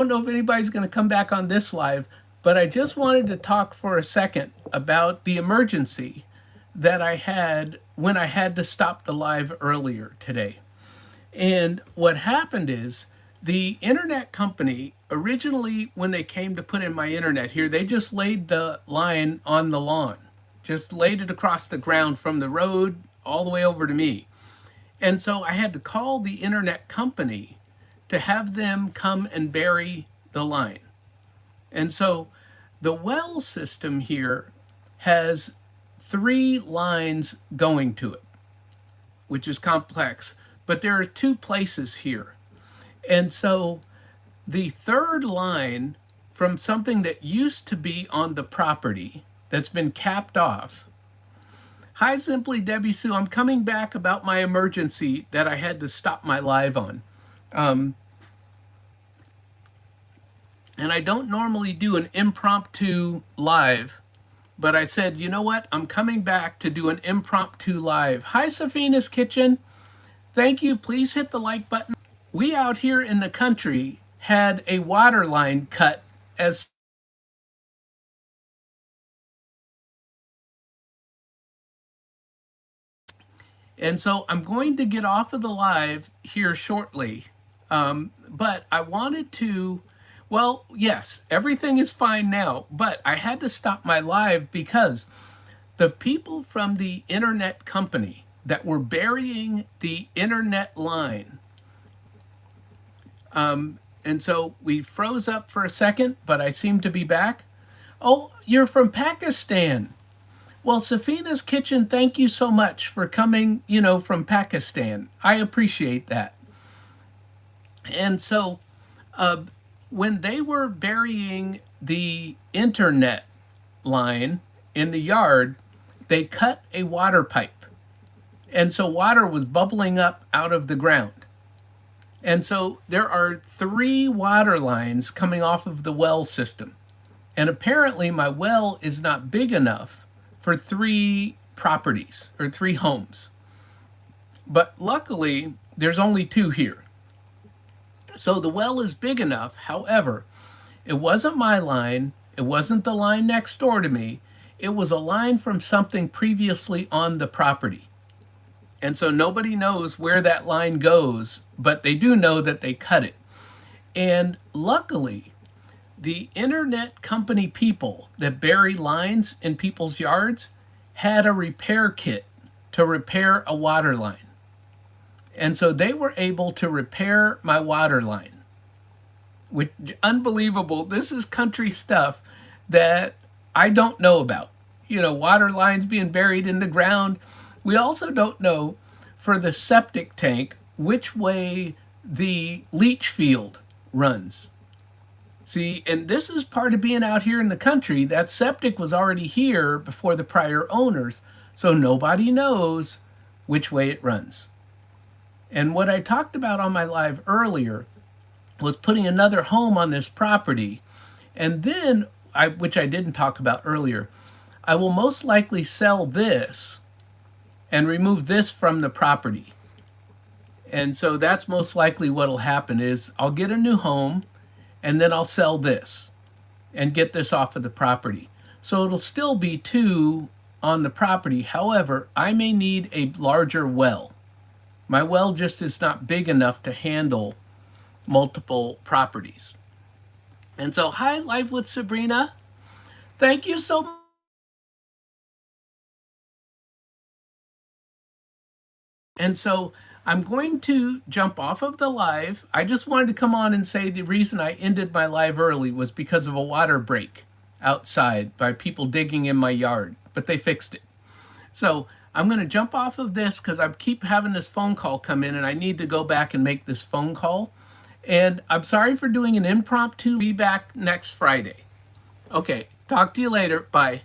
don't know if anybody's going to come back on this live, but I just wanted to talk for a second about the emergency that I had when I had to stop the live earlier today. And what happened is the internet company originally, when they came to put in my internet here, they just laid the line on the lawn, just laid it across the ground from the road all the way over to me. And so I had to call the internet company to have them come and bury the line. And so the well system here has three lines going to it, which is complex, but there are two places here. And so the third line from something that used to be on the property that's been capped off. Hi, Simply Debbie Sue. I'm coming back about my emergency that I had to stop my live on. And I don't normally do an impromptu live, but I said, you know what? I'm coming back to do an impromptu live. Hi, Safina's Kitchen. Thank you. Please hit the like button. We out here in the country had a water line cut as and so I'm going to get off of the live here shortly. But I wanted to, well, yes, everything is fine now, but I had to stop my live because the people from the internet company that were burying the internet line, and so we froze up for a second, but I seem to be back. Oh, you're from Pakistan. Well, Safina's Kitchen, thank you so much for coming, from Pakistan. I appreciate that. And so when they were burying the internet line in the yard, they cut a water pipe. And so water was bubbling up out of the ground. And so there are three water lines coming off of the well system. And apparently my well is not big enough for three properties or three homes. But luckily, there's only two here. So the well is big enough. However, it wasn't my line. It wasn't the line next door to me. It was a line from something previously on the property. And so nobody knows where that line goes, but they do know that they cut it. And luckily, the internet company people that bury lines in people's yards had a repair kit to repair a water line. And so they were able to repair my water line. Which, unbelievable. This is country stuff that I don't know about. Water lines being buried in the ground. We also don't know for the septic tank which way the leach field runs. See, and this is part of being out here in the country. That septic was already here before the prior owners, so nobody knows which way it runs. And what I talked about on my live earlier was putting another home on this property. And then, which I didn't talk about earlier, I will most likely sell this and remove this from the property. And so that's most likely what'll happen is I'll get a new home and then I'll sell this and get this off of the property. So it'll still be two on the property. However, I may need a larger well. My well just is not big enough to handle multiple properties. And so, hi, Live with Sabrina. Thank you so much. And so I'm going to jump off of the live. I just wanted to come on and say the reason I ended my live early was because of a water break outside by people digging in my yard, but they fixed it. So I'm going to jump off of this because I keep having this phone call come in and I need to go back and make this phone call. And I'm sorry for doing an impromptu. Be back next Friday. Okay, talk to you later. Bye.